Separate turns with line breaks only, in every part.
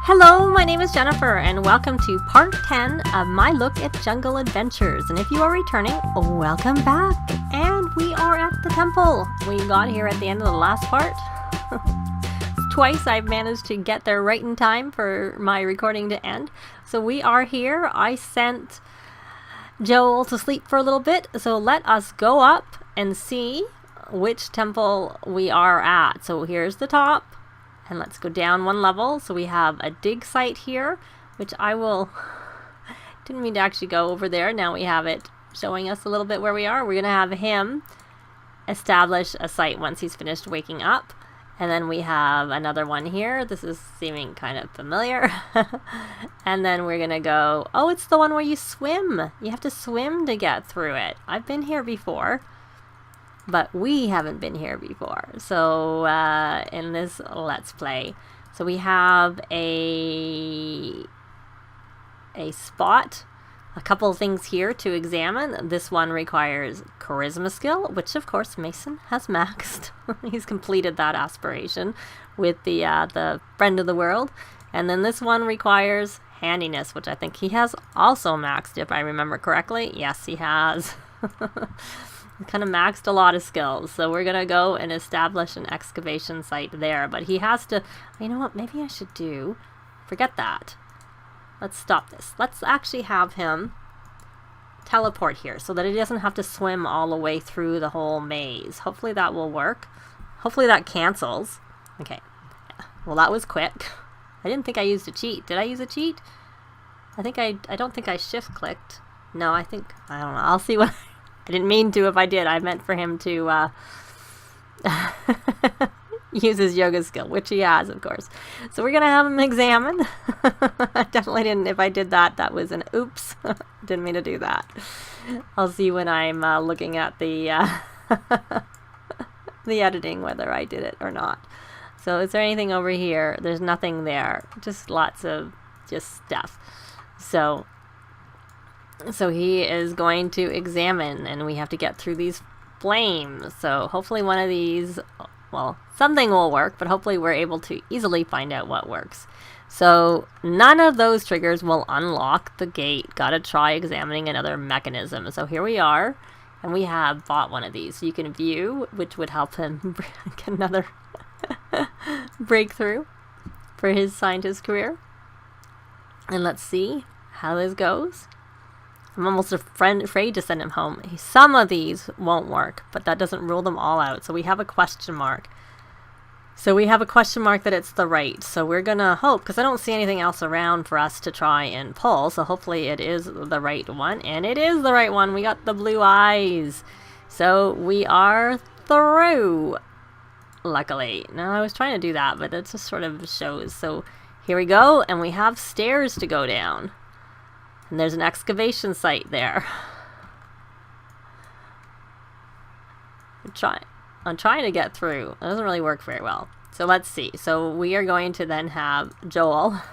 Hello, my name is Jennifer, and welcome to part 10 of my look at jungle adventures. And if you are returning, welcome back. And we are at the temple. We got here at the end of the last part. Twice I've managed to get there right in time for my recording to end. So we are here. I sent Joel to sleep for a little bit. So let us go up and see which temple we are at. So here's the top. And let's go down one level. So we have a dig site here, which didn't mean to actually go over there. Now we have it showing us a little bit where we are. We're going to have him establish a site once he's finished waking up. And then we have another one here. This is seeming kind of familiar. And then we're going to go, oh, it's the one where you swim. You have to swim to get through it. I've been here before. But we haven't been here before. So in this Let's Play. So we have a spot, a couple of things here to examine. This one requires charisma skill, which of course Mason has maxed. He's completed that aspiration with the friend of the world. And then this one requires handiness, which I think he has also maxed, if I remember correctly. Yes, he has. Kind of maxed a lot of skills, so we're gonna go and establish an excavation site there, but he has to, you know what, maybe I should forget that. Let's stop this. Let's actually have him teleport here so that he doesn't have to swim all the way through the whole maze. Hopefully that will work. Hopefully that cancels. Okay, well that was quick. I didn't think I used a cheat. Did I use a cheat? I don't think I shift clicked. No, I don't know, I'll see what I didn't mean to if I did. I meant for him to use his yoga skill, which he has, of course. So we're going to have him examine. I definitely didn't. If I did that, that was an oops. Didn't mean to do that. I'll see when I'm looking at the the editing whether I did it or not. So is there anything over here? There's nothing there. Just lots of stuff. So he is going to examine, and we have to get through these flames. So hopefully one of these, well, something will work, but hopefully we're able to easily find out what works. So none of those triggers will unlock the gate. Gotta try examining another mechanism. So here we are, and we have bought one of these. So you can view, which would help him get another breakthrough for his scientist career. And let's see how this goes. I'm almost afraid to send him home. Some of these won't work, but that doesn't rule them all out. So we have a question mark. So we have a question mark that it's the right. So we're going to hope, because I don't see anything else around for us to try and pull. So hopefully it is the right one. And it is the right one. We got the blue eyes. So we are through, luckily. Now I was trying to do that, but it just sort of shows. So here we go. And we have stairs to go down. And there's an excavation site there. I'm trying to get through. It doesn't really work very well. So let's see. So we are going to then have Joel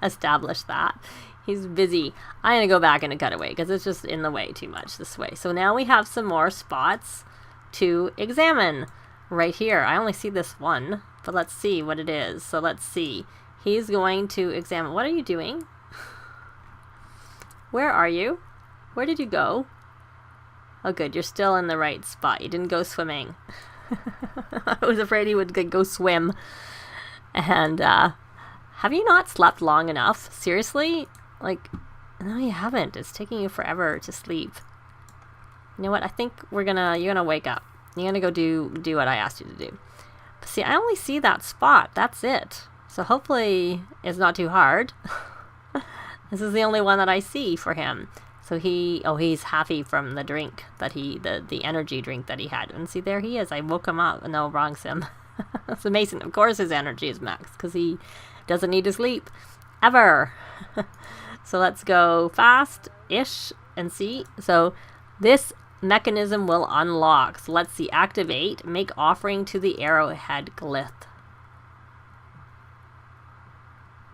establish that. He's busy. I'm going to go back into cutaway because it's just in the way too much this way. So now we have some more spots to examine right here. I only see this one, but let's see what it is. So let's see. He's going to examine. What are you doing? Where are you? Where did you go? Oh, good. You're still in the right spot. You didn't go swimming. I was afraid he would go swim. And, have you not slept long enough? Seriously? Like, no, you haven't. It's taking you forever to sleep. You know what? I think you're gonna wake up. You're gonna go do what I asked you to do. But see, I only see that spot. That's it. So hopefully it's not too hard. This is the only one that I see for him. So he's happy from the drink that the energy drink that he had. And see, there he is. I woke him up. No, wrong sim. So Mason, of course his energy is max because he doesn't need to sleep ever. So let's go fast-ish and see. So this mechanism will unlock. So let's see, activate, make offering to the arrowhead glyph.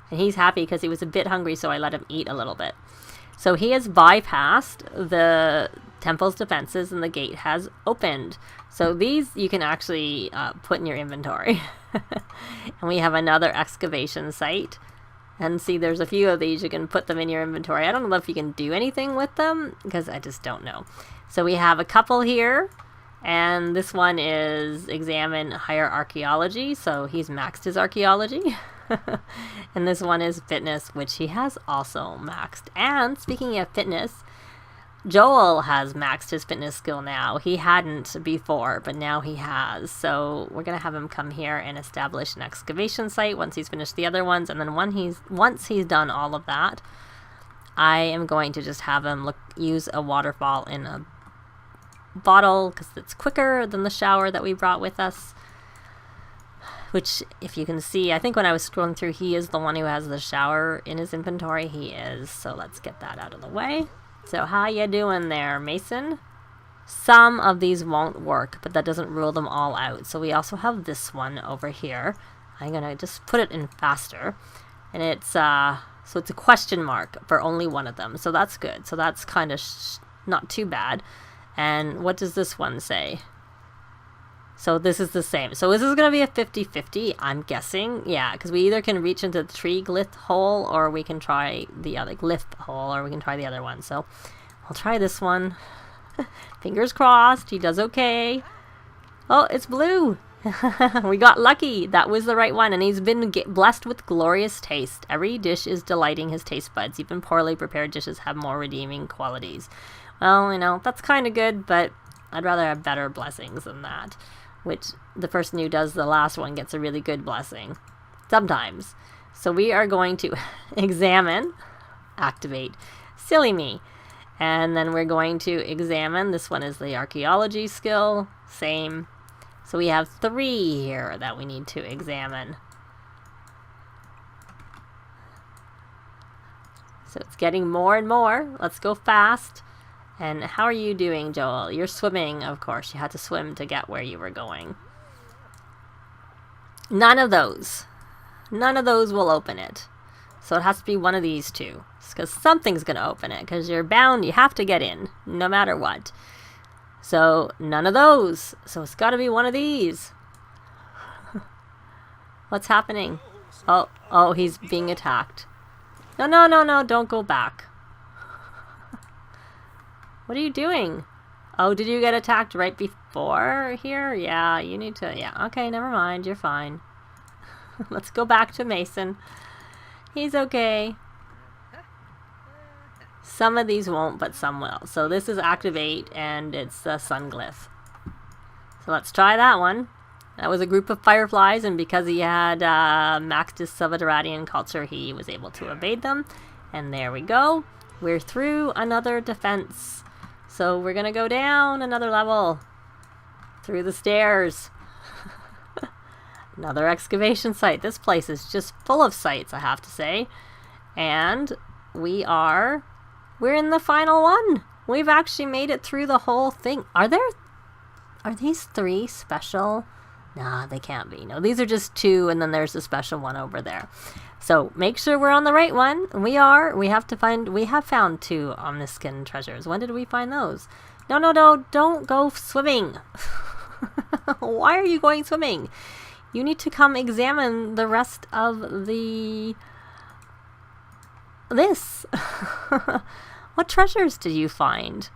And he's happy because he was a bit hungry, so I let him eat a little bit. So he has bypassed the temple's defenses and the gate has opened. So these you can actually put in your inventory. And we have another excavation site. And see, there's a few of these. You can put them in your inventory. I don't know if you can do anything with them, because I just don't know. So we have a couple here. And this one is examine higher archaeology. So he's maxed his archaeology. And this one is fitness, which he has also maxed. And speaking of fitness, Joel has maxed his fitness skill now. He hadn't before, but now he has. So we're going to have him come here and establish an excavation site once he's finished the other ones. And then once he's done all of that, I am going to just have him use a waterfall in a bottle, because it's quicker than the shower that we brought with us. Which, if you can see, I think when I was scrolling through, he is the one who has the shower in his inventory. He is. So let's get that out of the way. So how you doing there, Mason? Some of these won't work, but that doesn't rule them all out. So we also have this one over here. I'm going to just put it in faster. And it's, so it's a question mark for only one of them. So that's good. So that's kind of not too bad. And what does this one say? So this is the same. So this is going to be a 50-50, I'm guessing. Yeah, because we either can reach into the tree glyph hole, or we can try the other glyph hole, or we can try the other one. So I'll try this one. Fingers crossed. He does okay. Oh, it's blue. We got lucky. That was the right one. And he's been blessed with glorious taste. Every dish is delighting his taste buds. Even poorly prepared dishes have more redeeming qualities. Well, you know, that's kind of good, but I'd rather have better blessings than that. Which the person who does the last one gets a really good blessing. Sometimes. So we are going to examine, activate, silly me. And then we're going to examine, this one is the archaeology skill, same. So we have 3 here that we need to examine. So it's getting more and more. Let's go fast. And how are you doing, Joel? You're swimming, of course. You had to swim to get where you were going. None of those will open it. So it has to be one of these two. Because something's going to open it. Because you're bound, you have to get in, no matter what. So none of those. So it's got to be one of these. What's happening? Oh, he's being attacked. No, don't go back. What are you doing? Oh, did you get attacked right before here? Yeah, you need to... Yeah, okay, never mind. You're fine. Let's go back to Mason. He's okay. Some of these won't, but some will. So this is activate, and it's the sun glyph. So let's try that one. That was a group of fireflies, and because he had maxed his Subterranean culture, he was able to evade them. And there we go. We're through another defense. So we're going to go down another level through the stairs. Another excavation site. This place is just full of sites, I have to say. And we're in the final one. We've actually made it through the whole thing. Are these 3 special? Nah, they can't be. No, these are just 2, and then there's a special one over there. So make sure we're on the right one. We are. We have found 2 Omniskin treasures. When did we find those? No, don't go swimming. Why are you going swimming? You need to come examine the rest of this. What treasures did you find?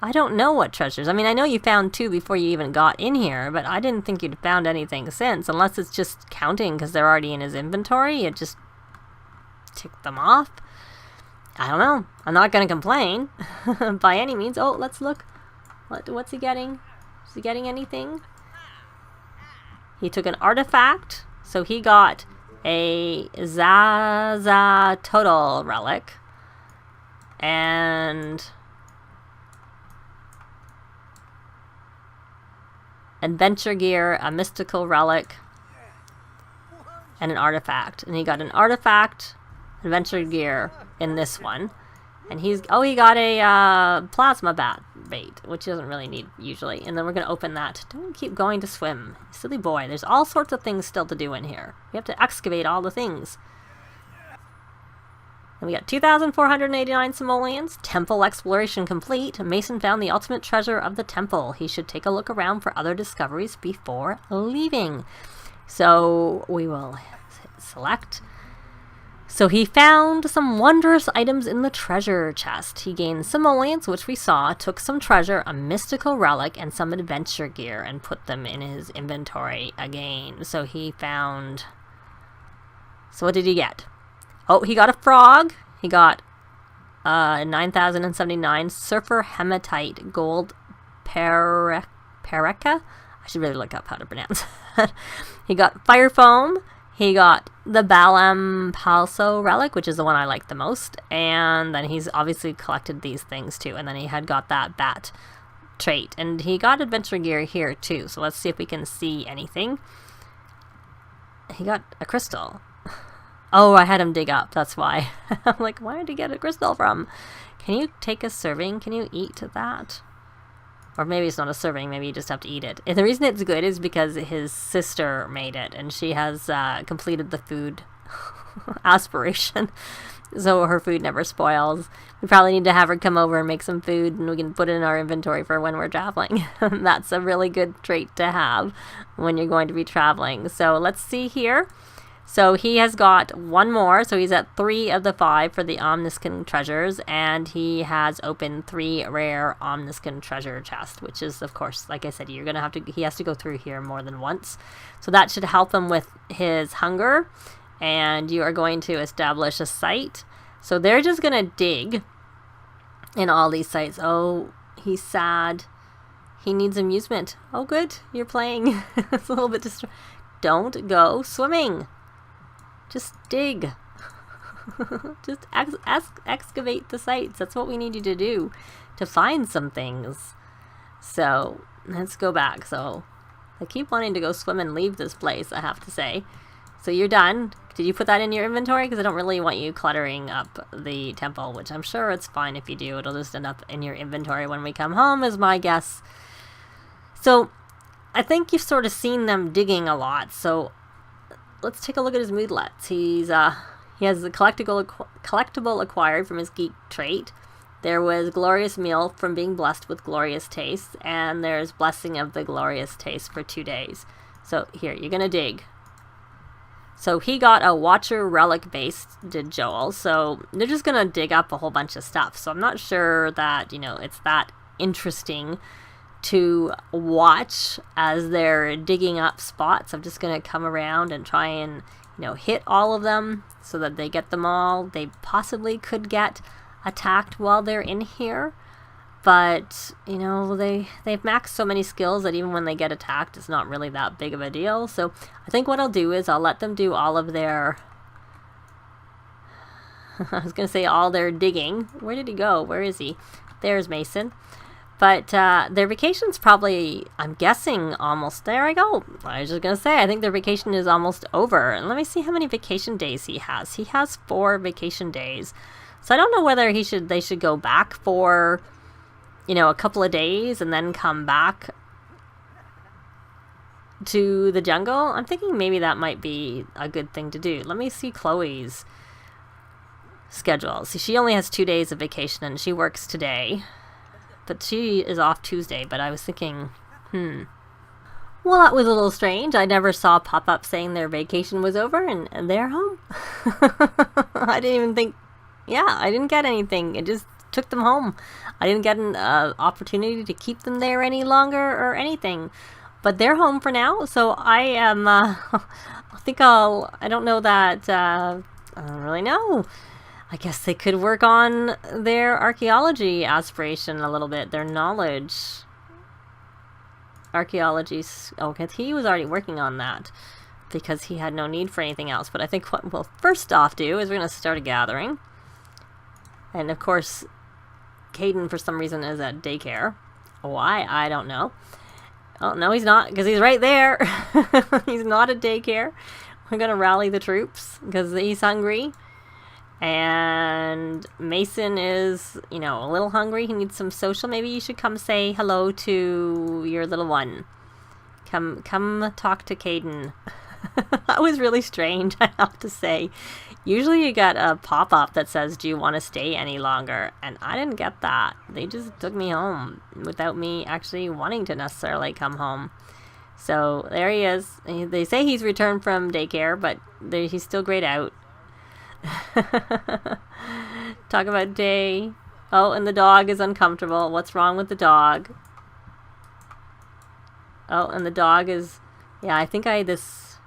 I don't know what treasures. I mean, I know you found 2 before you even got in here, but I didn't think you'd found anything since, unless it's just counting because they're already in his inventory. It just ticked them off. I don't know. I'm not going to complain by any means. Oh, let's look. What's he getting? Is he getting anything? He took an artifact, so he got a Zaza Total relic. And adventure gear, a mystical relic, and an artifact. And he got an artifact, adventure gear in this one. And he got a plasma bait, which he doesn't really need usually. And then we're going to open that. Don't keep going to swim. Silly boy. There's all sorts of things still to do in here. We have to excavate all the things. And we got 2,489 simoleons. Temple exploration complete. Mason found the ultimate treasure of the temple. He should take a look around for other discoveries before leaving. So we will select. So he found some wondrous items in the treasure chest. He gained simoleons, which we saw, took some treasure, a mystical relic, and some adventure gear, and put them in his inventory again. So he found... So what did he get? Oh, he got a frog. He got 9,079 surfer hematite gold pareca. I should really look up how to pronounce that. He got fire foam. He got the Balam Palso relic, which is the one I like the most. And then he's obviously collected these things too. And then he had got that bat trait. And he got adventure gear here too. So let's see if we can see anything. He got a crystal. Oh, I had him dig up. That's why. I'm like, where did he get a crystal from? Can you take a serving? Can you eat that? Or maybe it's not a serving, maybe you just have to eat it. And the reason it's good is because his sister made it, and she has completed the food aspiration, so her food never spoils. We probably need to have her come over and make some food, and we can put it in our inventory for when we're traveling. That's a really good trait to have when you're going to be traveling. So let's see here. So he has got one more, so he's at 3 of the 5 for the Omniscient treasures, and he has opened 3 rare Omniscient treasure chests, which is, of course, like I said, he has to go through here more than once. So that should help him with his hunger, and you are going to establish a site. So they're just going to dig in all these sites. Oh, he's sad. He needs amusement. Oh, good, you're playing. It's a little bit Don't go swimming. Just dig. Just excavate the sites. That's what we need you to do to find some things. So let's go back. So I keep wanting to go swim and leave this place, I have to say. So you're done. Did you put that in your inventory? Because I don't really want you cluttering up the temple, which I'm sure it's fine if you do. It'll just end up in your inventory when we come home, is my guess. So I think you've sort of seen them digging a lot. So let's take a look at his moodlets. He has the collectible acquired from his geek trait. There was glorious meal from being blessed with glorious taste, and there's blessing of the glorious taste for 2 days. So here, you're gonna dig. So he got a watcher relic based, did Joel. So they're just gonna dig up a whole bunch of stuff. So I'm not sure that, it's that interesting to watch as they're digging up spots. I'm just going to come around and try and, hit all of them so that they get them all. They possibly could get attacked while they're in here, but, they've maxed so many skills that even when they get attacked, it's not really that big of a deal. So I think what I'll do is I'll let them do all of their... I was going to say all their digging. Where did he go? Where is he? There's Mason. But their vacation's probably, I'm guessing, almost... There I go. I was just going to say, I think their vacation is almost over. And let me see how many vacation days he has. He has 4 vacation days. So I don't know whether they should go back for, a couple of days and then come back to the jungle. I'm thinking maybe that might be a good thing to do. Let me see Chloe's schedule. See, she only has 2 days of vacation and she works today. But she is off Tuesday, but I was thinking, well, that was a little strange. I never saw pop-up saying their vacation was over and they're home. I didn't even think, I didn't get anything. It just took them home. I didn't get an opportunity to keep them there any longer or anything. But they're home for now, so I am, I don't know that, I don't really know. I guess they could work on their archaeology aspiration a little bit, their knowledge. Archaeology, okay, he was already working on that because he had no need for anything else. But I think what we'll first off do is we're going to start a gathering. And of course, Kaden for some reason is at daycare. Why? I don't know. Oh, no, he's not, because he's right there. He's not at daycare. We're going to rally the troops because he's hungry. And Mason is, a little hungry. He needs some social. Maybe you should come say hello to your little one. Come talk to Kaden. That was really strange, I have to say. Usually you get a pop-up that says, do you want to stay any longer? And I didn't get that. They just took me home without me actually wanting to necessarily come home. So there he is. They say he's returned from daycare, but he's still grayed out. Talk about day. Oh, and the dog is uncomfortable. What's wrong with the dog? Oh, and the dog is... Yeah, I think I this...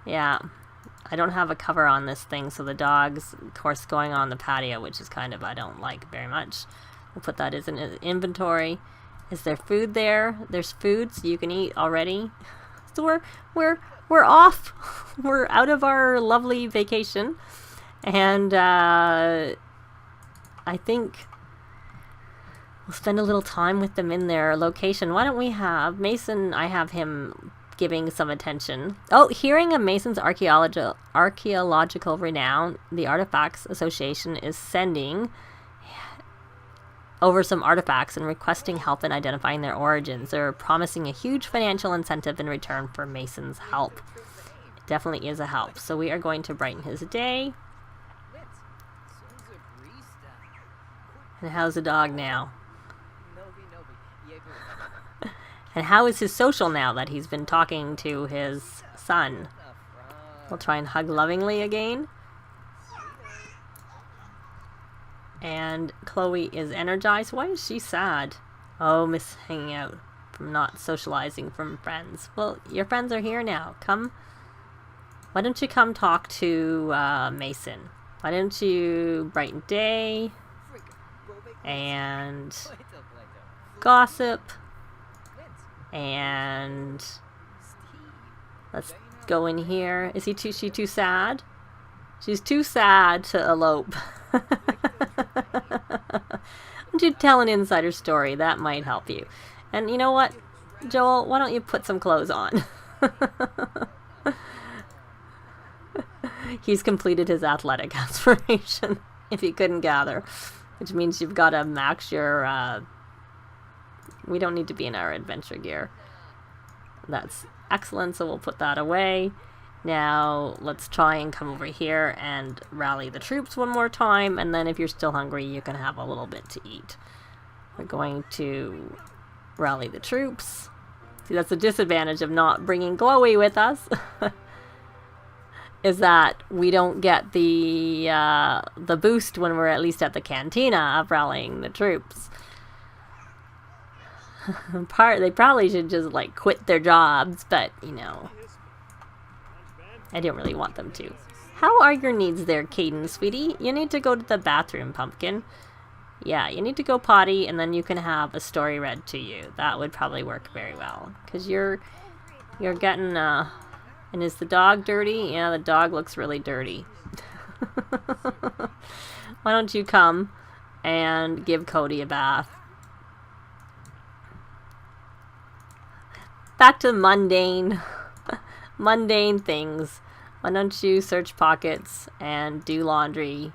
Yeah, I don't have a cover on this thing, so the dog's, of course, going on the patio, which is kind of, I don't like very much. We'll put that as an inventory. Is there food there? There's food, so you can eat already. So we're off. We're out of our lovely vacation. And I think we'll spend a little time with them in their location. Why don't we have Mason? I have him giving some attention. Oh, hearing of Mason's archaeological renown, the Artifacts Association is sending over some artifacts and requesting help in identifying their origins. They're promising a huge financial incentive in return for Mason's help. It definitely is a help. So we are going to brighten his day. And how's the dog now? And how is his social now that he's been talking to his son? We'll try and hug lovingly again. And Chloe is energized. Why is she sad? Oh, miss hanging out from not socializing from friends. Well, your friends are here now. Come. Why don't you come talk to Mason? Why don't you brighten day and gossip and let's go in here. Is she too sad? She's too sad to elope. Why don't you tell an insider story? That might help you. And you know what, Joel? Why don't you put some clothes on? He's completed his athletic aspiration, if you couldn't gather. Which means you've got to max your... we don't need to be in our adventure gear. That's excellent, so we'll put that away. Now, let's try and come over here and rally the troops one more time, and then if you're still hungry, you can have a little bit to eat. We're going to rally the troops. See, that's the disadvantage of not bringing Chloe with us, is that we don't get the boost when we're at least at the cantina of rallying the troops. They probably should just, like, quit their jobs, but, you know... I don't really want them to. How are your needs there, Kaden, sweetie? You need to go to the bathroom, Pumpkin. Yeah, you need to go potty, and then you can have a story read to you. That would probably work very well. Because you're getting, And is the dog dirty? Yeah, the dog looks really dirty. Why don't you come and give Cody a bath? Back to mundane things. Why don't you search pockets and do laundry?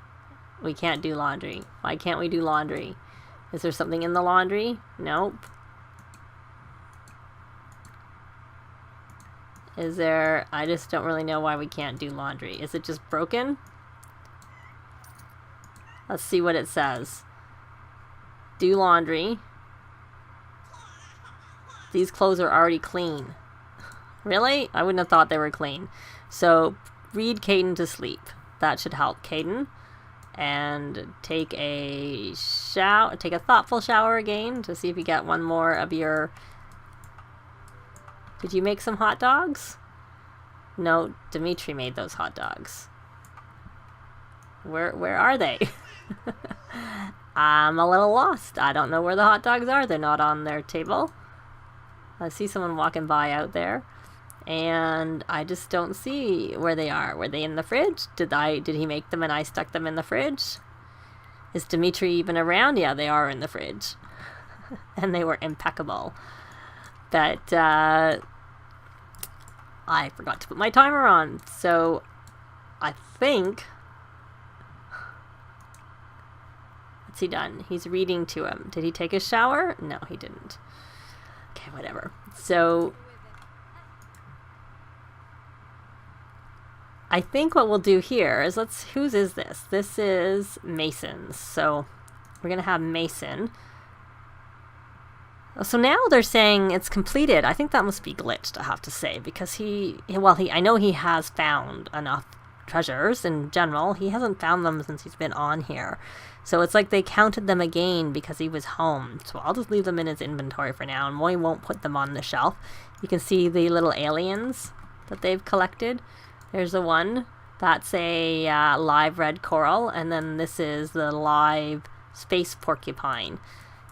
We can't do laundry. Why can't we do laundry? Is there something in the laundry? Nope. Is there... I just don't really know why we can't do laundry. Is it just broken? Let's see what it says. Do laundry. These clothes are already clean. Really? I wouldn't have thought they were clean. So, read Kaden to sleep. That should help Kaden. And take a thoughtful shower again to see if you get one more of your... Did you make some hot dogs? No, Dimitri made those hot dogs. Where are they? I'm a little lost. I don't know where the hot dogs are. They're not on their table. I see someone walking by out there. And I just don't see where they are. Were they in the fridge? Did he make them and I stuck them in the fridge? Is Dimitri even around? Yeah, they are in the fridge. And they were impeccable. But I forgot to put my timer on. So I think... What's he done? He's reading to him. Did he take a shower? No, he didn't. Okay, whatever. So... I think what we'll do here is whose is this? This is Mason's. So we're going to have Mason. So now they're saying it's completed. I think that must be glitched, I have to say, because I know he has found enough treasures in general. He hasn't found them since he's been on here. So it's like they counted them again because he was home. So I'll just leave them in his inventory for now, and we won't put them on the shelf. You can see the little aliens that they've collected. There's the one. That's a live red coral, and then this is the live space porcupine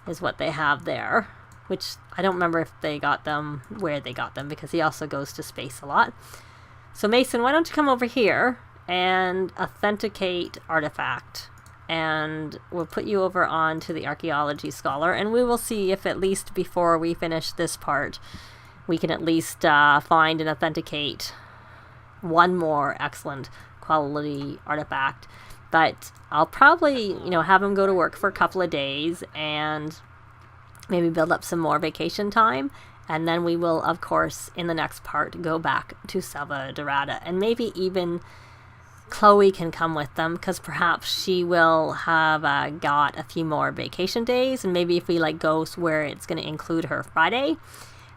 is what they have there, which I don't remember if they got them, where they got them, because he also goes to space a lot. So Mason, why don't you come over here and authenticate artifact, and we'll put you over on to the archaeology scholar, and we will see if at least before we finish this part we can at least find and authenticate one more excellent quality artifact. But I'll probably, have him go to work for a couple of days and maybe build up some more vacation time, and then we will, of course, in the next part, go back to Selva Dorada, and maybe even Chloe can come with them, because perhaps she will have got a few more vacation days, and maybe if we go where it's going to include her Friday,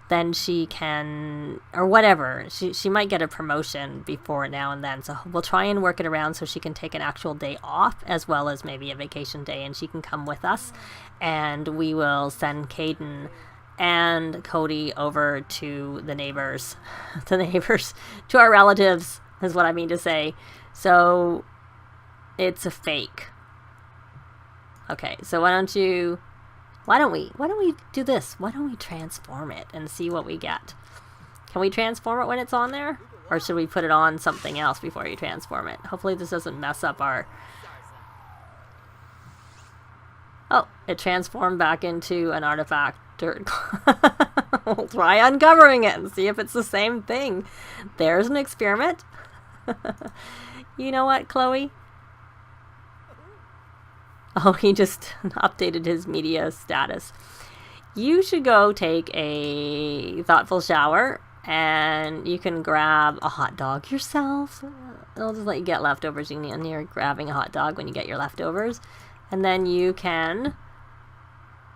then she can, or whatever, she might get a promotion before now and then, so we'll try and work it around so she can take an actual day off as well as maybe a vacation day, and she can come with us, and we will send Kaden and Cody over to the neighbors, to our relatives is what I mean to say. So it's a fake. Okay, so why don't we do this? Why don't we transform it and see what we get? Can we transform it when it's on there? Or should we put it on something else before you transform it? Hopefully this doesn't mess up our... Oh, it transformed back into an artifact. We'll try uncovering it and see if it's the same thing. There's an experiment. You know what, Chloe? Oh, he just updated his media status. You should go take a thoughtful shower, and you can grab a hot dog yourself. I'll just let you get leftovers. And you're grabbing a hot dog when you get your leftovers. And then you can...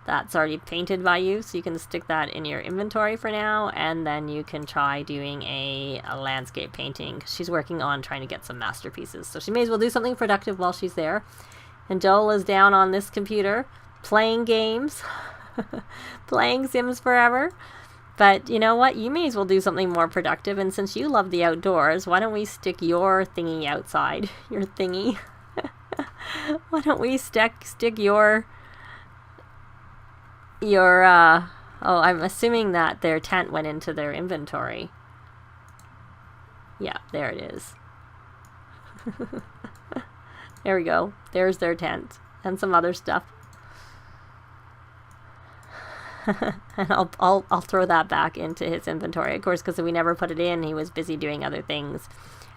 That's already painted by you, so you can stick that in your inventory for now, and then you can try doing a landscape painting. She's working on trying to get some masterpieces, so she may as well do something productive while she's there. And Joel is down on this computer playing games, playing Sims Forever. But you know what? You may as well do something more productive, and since you love the outdoors, why don't we stick your thingy outside? Your thingy. Why don't we stick your oh, I'm assuming that their tent went into their inventory. Yeah, there it is. There we go. There's their tent and some other stuff. And I'll throw that back into his inventory, of course, because we never put it in. He was busy doing other things.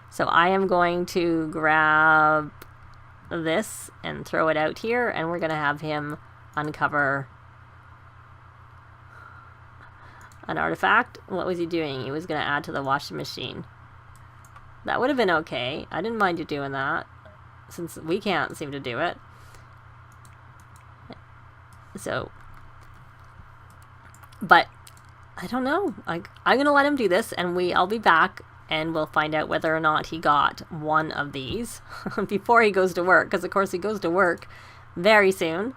So I am going to grab this and throw it out here, and we're going to have him uncover an artifact. What was he doing? He was going to add to the washing machine. That would have been okay. I didn't mind you doing that, since we can't seem to do it. So, but I don't know. I'm going to let him do this, and I'll be back, and we'll find out whether or not he got one of these before he goes to work, because of course he goes to work very soon.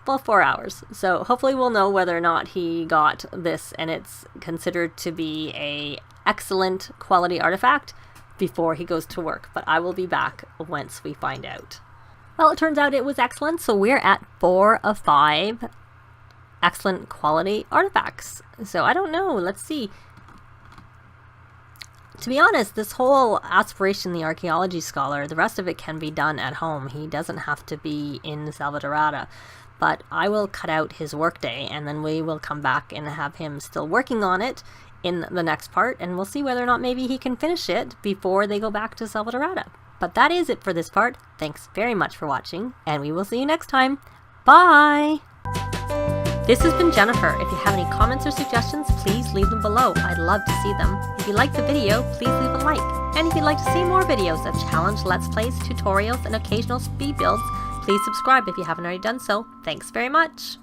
Well, 4 hours. So hopefully we'll know whether or not he got this, and it's considered to be a excellent quality artifact before he goes to work. But I will be back once we find out. Well, it turns out it was excellent, so we're at 4 of 5 excellent quality artifacts. So I don't know. Let's see. To be honest, this whole aspiration, the archaeology scholar, the rest of it can be done at home. He doesn't have to be in Selva Dorada. But I will cut out his workday, and then we will come back and have him still working on it in the next part, and we'll see whether or not maybe he can finish it before they go back to Selva Dorada. But that is it for this part. Thanks very much for watching, and we will see you next time. Bye! This has been Jennifer. If you have any comments or suggestions, please leave them below. I'd love to see them. If you liked the video, please leave a like. And if you'd like to see more videos of challenge, let's plays, tutorials, and occasional speed builds, please subscribe if you haven't already done so. Thanks very much.